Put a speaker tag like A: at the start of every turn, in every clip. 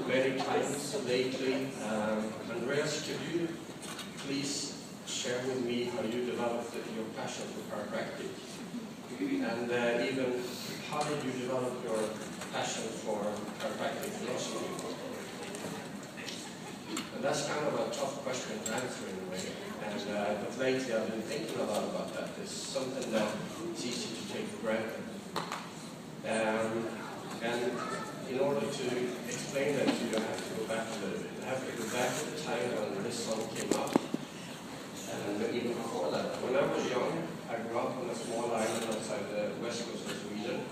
A: many times lately. Andreas, could you please share with me how you developed your passion for chiropractic? And even how did you develop your passion for chiropractic philosophy? And that's kind of a tough question to answer in a way. And, but lately I've been thinking a lot about that. It's something that it's easy to take for granted. And in order to explain that to you, I have to go back a little bit. I have to go back to the time when this song came up. And even before that. When I was young, I grew up on a small island outside the west coast of Sweden.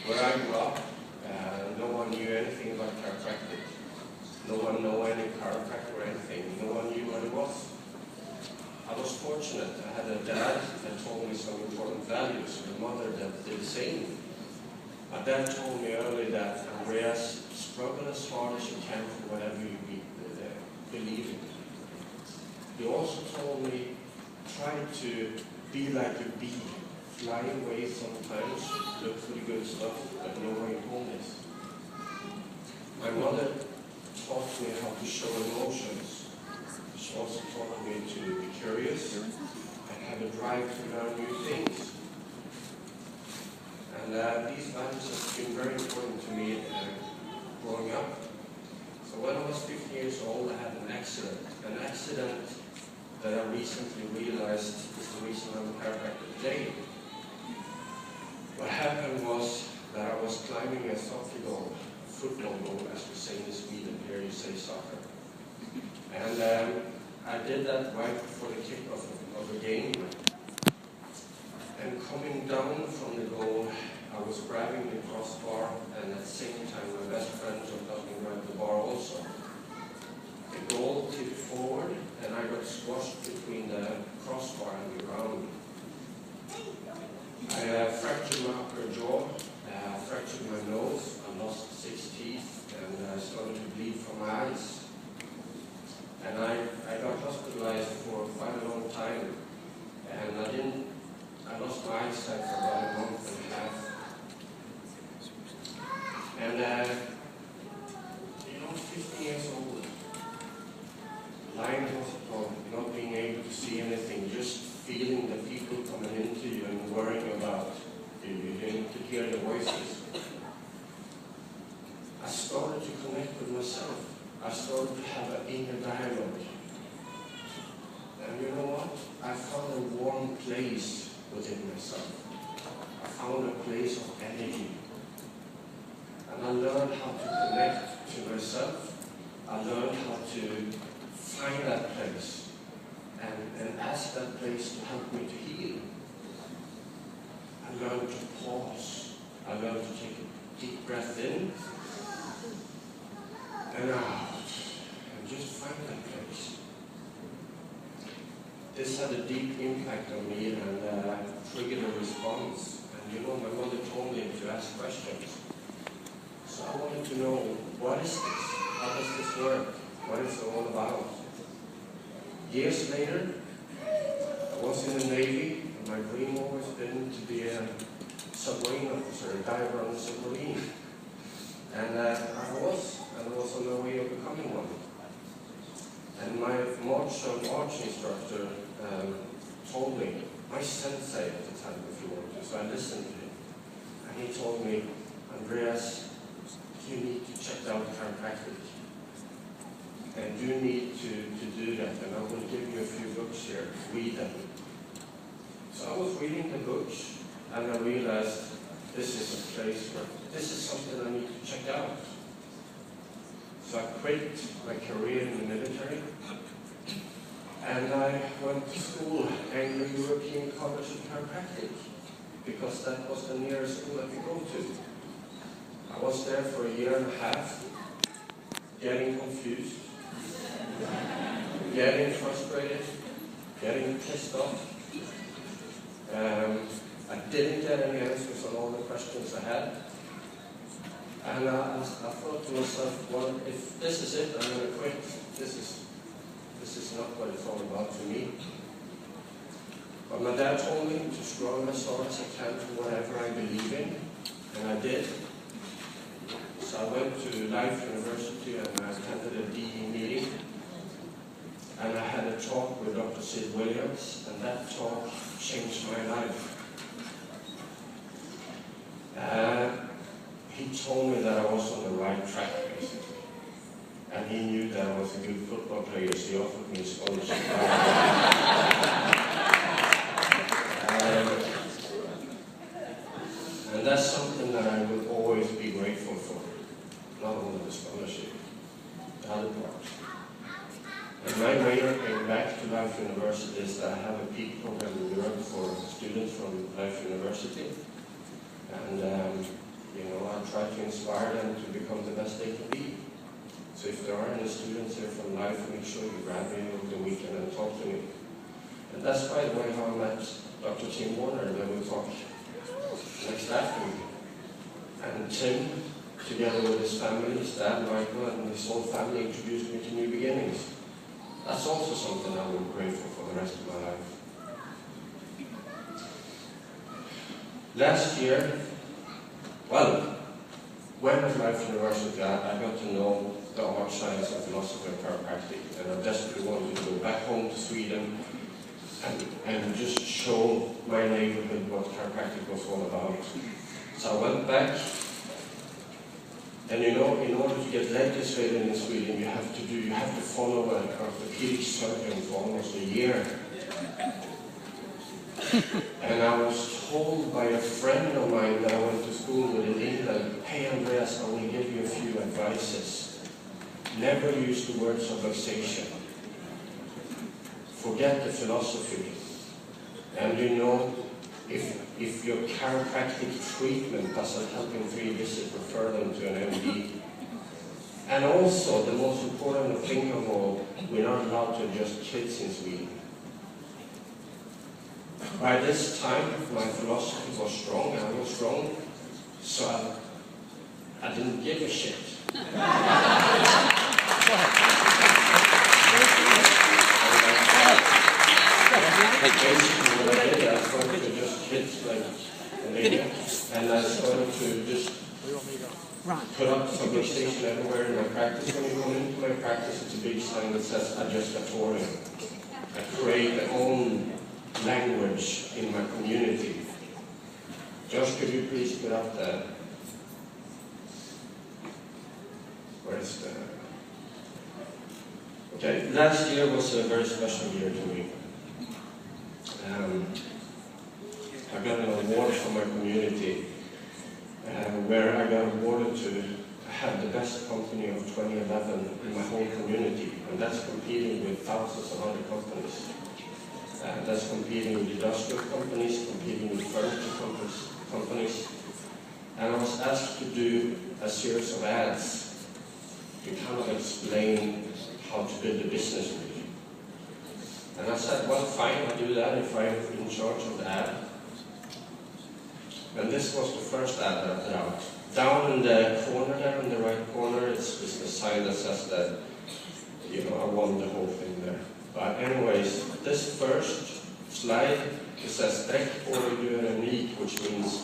A: Where I grew up, no one knew anything about chiropractic. No one knew any chiropractor or anything. No one knew what it was. I was fortunate. I had a dad that told me some important values, and a mother that did the same. My dad told me early that, Andreas, struggle as hard as you can for whatever you believe in. He also told me, try to be like a bee, fly away sometimes, look for the good stuff, but know where your home is. My mother taught me how to show emotions. She also taught me to be curious and have a drive to learn new things. And these values have been very important to me growing up. So when I was 15 years old, I had an accident that I recently realized is the reason I'm a chiropractor today. What happened was that I was climbing a soccer goal, football goal, as we say in Sweden. Here you say soccer. And I did that right before the kickoff of the game. And coming down from the goal, I was grabbing the crossbar, and at the same time my best friend jumped up and grabbed the bar also. The goal tipped forward, and I got squashed between the crossbar and the ground. I fractured my upper jaw, fractured my nose, I lost 6 teeth, and I started to bleed from my eyes. And I got hospitalized for quite a long time, and I lost my eyesight for about a month and a half. And, 15 years old, lying in hospital, not being able to see anything, just feeling the people coming into you and worrying about you. You didn't hear the voices. I started to connect with myself. I started to have an inner dialogue. And you know what? I found a warm place within myself. I found a place of energy. And I learned how to connect to myself. I learned how to find that place and ask that place to help me to heal. I learned to pause. I learned to take a deep breath in and out, and just find that place. This had a deep impact on me and triggered a response. And you know, my mother told me to ask questions. So I wanted to know, what is this? How does this work? What is it all about? Years later, I was in the Navy, and my dream always been to be a submarine officer, a diver on a submarine. And I was on the way of becoming one. And my martial arts instructor told me, my sensei at the time, if you want to, so I listened to him. And he told me, Andreas, you need to check out chiropractic. And you need to do that. And I will give you a few books here. Read them. So I was reading the books, and I realized this is a place where this is something I need to check out. So I quit my career in the military, and I went to school, Anglo-European College of Chiropractic, because that was the nearest school I could go to. I was there for a year and a half, getting confused, getting frustrated, getting pissed off. I didn't get any answers on all the questions I had. And I thought to myself, well, if this is it, I'm going to quit. This is not what it's all about to me. But my dad told me to struggle as hard as I can for whatever I believe in, and I did. So I went to Life University and I attended a DE meeting. And I had a talk with Dr. Sid Williams, and that talk changed my life. He told me that I was on the right track, basically. And he knew that I was a good football player, so he offered me a scholarship. And that's something that I will always be grateful for. Not only the scholarship, the other part. And my way of going back to Life University is that I have a peak program in Europe for students from Life University. And you know, I try to inspire them to become the best they can be. So if there are any students here from Life, make sure you grab me over the weekend and talk to me. And that's, by the way, how I met Dr. Tim Warner, and then we talked next afternoon. And Tim, together with his family, his dad, Michael, and his whole family, introduced me to New Beginnings. That's also something I'm grateful for the rest of my life. Last year, well, when at Life University, I got to know the art, science, and philosophy of chiropractic, and I desperately wanted to go back home to Sweden and just show my neighborhood what chiropractic was all about. So I went back, and you know, in order to get legislated in Sweden, you have to follow an orthopedic surgeon for almost a year. And I was told by a friend of mine that I went to school with in England, "Hey Andreas, I will give you a few advices. Never use the word subluxation. Forget the philosophy. And you know, if your chiropractic treatment doesn't help in 3 visits, refer them to an MD. And also, the most important thing of all, we're not allowed to adjust kids in Sweden." By this time, my philosophy was strong, I was strong, so I didn't give a shit. Basically, what I did, I started to adjust kids like an idiot, and I started to just put up subluxation everywhere in my practice. When you come into my practice, it's a big sign that says adjustatorium. I create my own language in my community. Josh, could you please put up the, where's the, okay, last year was a very special year to me. I got an award from my community where I got awarded to have the best company of 2011 in my whole community, and that's competing with thousands of other companies. That's competing with industrial companies, competing with furniture companies. And I was asked to do a series of ads to kind of explain how to build a business really. And I said, well, fine, I'll do that if I'm in charge of the ad. And this was the first ad that I put out. Down in the corner there, in the right corner, it's the sign that says that, you know, I won the whole thing there. But anyways, this first slide, it says "Tech or you're unique," which means